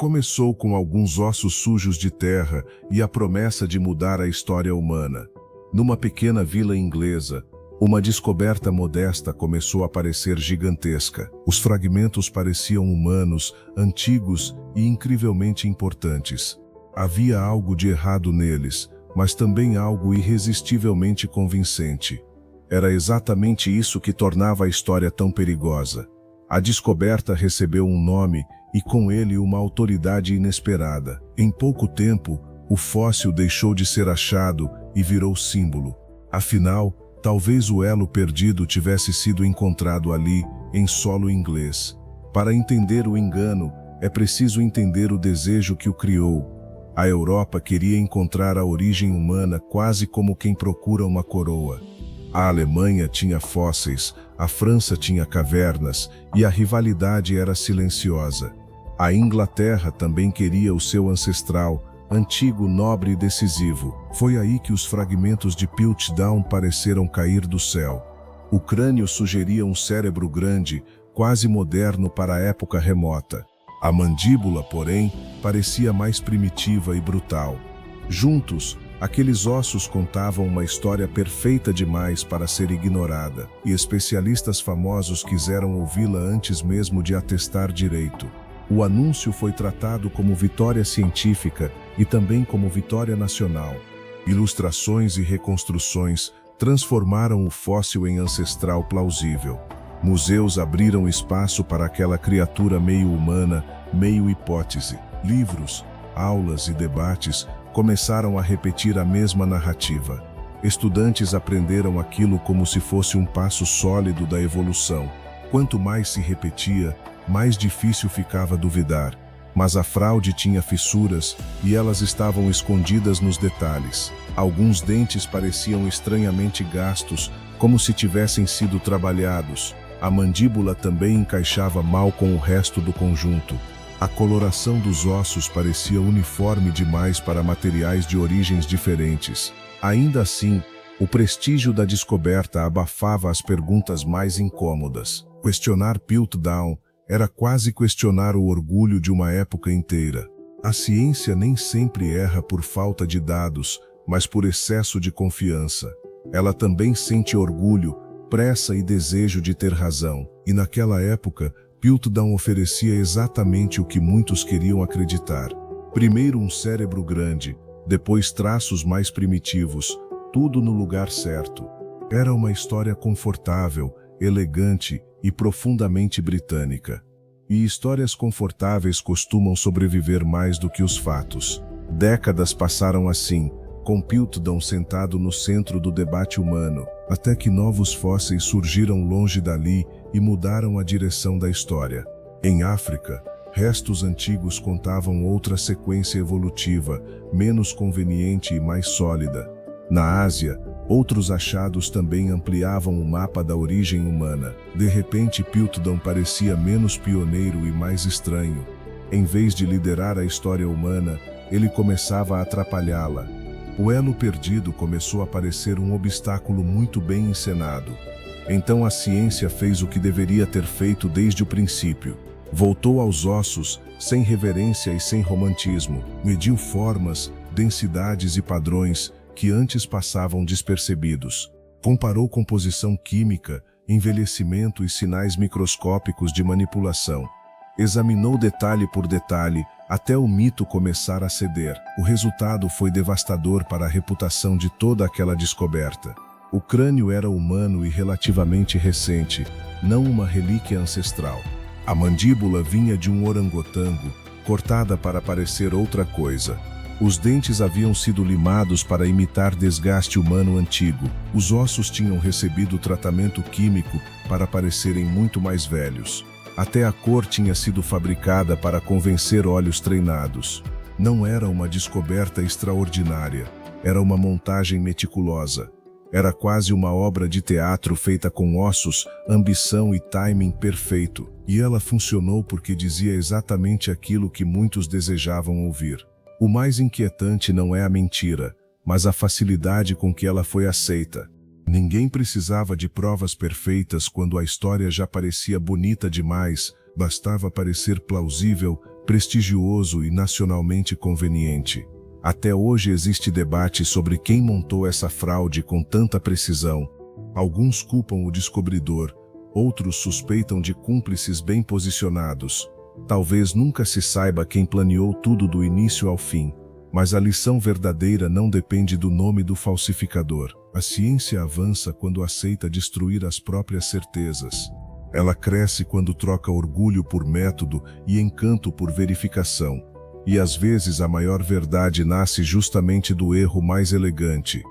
Começou com alguns ossos sujos de terra e a promessa de mudar a história humana. Numa pequena vila inglesa, uma descoberta modesta começou a parecer gigantesca. Os fragmentos pareciam humanos, antigos e incrivelmente importantes. Havia algo de errado neles, mas também algo irresistivelmente convincente. Era exatamente isso que tornava a história tão perigosa. A descoberta recebeu um nome e com ele uma autoridade inesperada. Em pouco tempo, o fóssil deixou de ser achado e virou símbolo. Afinal, talvez o elo perdido tivesse sido encontrado ali, em solo inglês. Para entender o engano, é preciso entender o desejo que o criou. A Europa queria encontrar a origem humana quase como quem procura uma coroa. A Alemanha tinha fósseis, a França tinha cavernas e a rivalidade era silenciosa. A Inglaterra também queria o seu ancestral, antigo, nobre e decisivo. Foi aí que os fragmentos de Piltdown pareceram cair do céu. O crânio sugeria um cérebro grande, quase moderno para a época remota. A mandíbula, porém, parecia mais primitiva e brutal. Juntos, aqueles ossos contavam uma história perfeita demais para ser ignorada, e especialistas famosos quiseram ouvi-la antes mesmo de atestar direito. O anúncio foi tratado como vitória científica e também como vitória nacional. Ilustrações e reconstruções transformaram o fóssil em ancestral plausível. Museus abriram espaço para aquela criatura meio humana, meio hipótese. Livros, aulas e debates começaram a repetir a mesma narrativa. Estudantes aprenderam aquilo como se fosse um passo sólido da evolução. Quanto mais se repetia, mais difícil ficava duvidar. Mas a fraude tinha fissuras e elas estavam escondidas nos detalhes. Alguns dentes pareciam estranhamente gastos, como se tivessem sido trabalhados. A mandíbula também encaixava mal com o resto do conjunto. A coloração dos ossos parecia uniforme demais para materiais de origens diferentes. Ainda assim, o prestígio da descoberta abafava as perguntas mais incômodas. Questionar Piltdown era quase questionar o orgulho de uma época inteira. A ciência nem sempre erra por falta de dados, mas por excesso de confiança. Ela também sente orgulho, pressa e desejo de ter razão. E naquela época, Piltdown oferecia exatamente o que muitos queriam acreditar. Primeiro um cérebro grande, depois traços mais primitivos, tudo no lugar certo. Era uma história confortável, elegante e profundamente britânica. E histórias confortáveis costumam sobreviver mais do que os fatos. Décadas passaram assim, com Piltdown sentado no centro do debate humano, até que novos fósseis surgiram longe dali e mudaram a direção da história. Em África, restos antigos contavam outra sequência evolutiva, menos conveniente e mais sólida. Na Ásia, outros achados também ampliavam o mapa da origem humana. De repente, Piltdown parecia menos pioneiro e mais estranho. Em vez de liderar a história humana, ele começava a atrapalhá-la. O elo perdido começou a parecer um obstáculo muito bem encenado. Então a ciência fez o que deveria ter feito desde o princípio. Voltou aos ossos, sem reverência e sem romantismo. Mediu formas, densidades e padrões que antes passavam despercebidos. Comparou composição química, envelhecimento e sinais microscópicos de manipulação. Examinou detalhe por detalhe, até o mito começar a ceder. O resultado foi devastador para a reputação de toda aquela descoberta. O crânio era humano e relativamente recente, não uma relíquia ancestral. A mandíbula vinha de um orangotango, cortada para parecer outra coisa. Os dentes haviam sido limados para imitar desgaste humano antigo. Os ossos tinham recebido tratamento químico para parecerem muito mais velhos. Até a cor tinha sido fabricada para convencer olhos treinados. Não era uma descoberta extraordinária, era uma montagem meticulosa. Era quase uma obra de teatro feita com ossos, ambição e timing perfeito. E ela funcionou porque dizia exatamente aquilo que muitos desejavam ouvir. O mais inquietante não é a mentira, mas a facilidade com que ela foi aceita. Ninguém precisava de provas perfeitas quando a história já parecia bonita demais, bastava parecer plausível, prestigioso e nacionalmente conveniente. Até hoje existe debate sobre quem montou essa fraude com tanta precisão. Alguns culpam o descobridor, outros suspeitam de cúmplices bem posicionados. Talvez nunca se saiba quem planeou tudo do início ao fim, mas a lição verdadeira não depende do nome do falsificador. A ciência avança quando aceita destruir as próprias certezas. Ela cresce quando troca orgulho por método e encanto por verificação. E às vezes a maior verdade nasce justamente do erro mais elegante.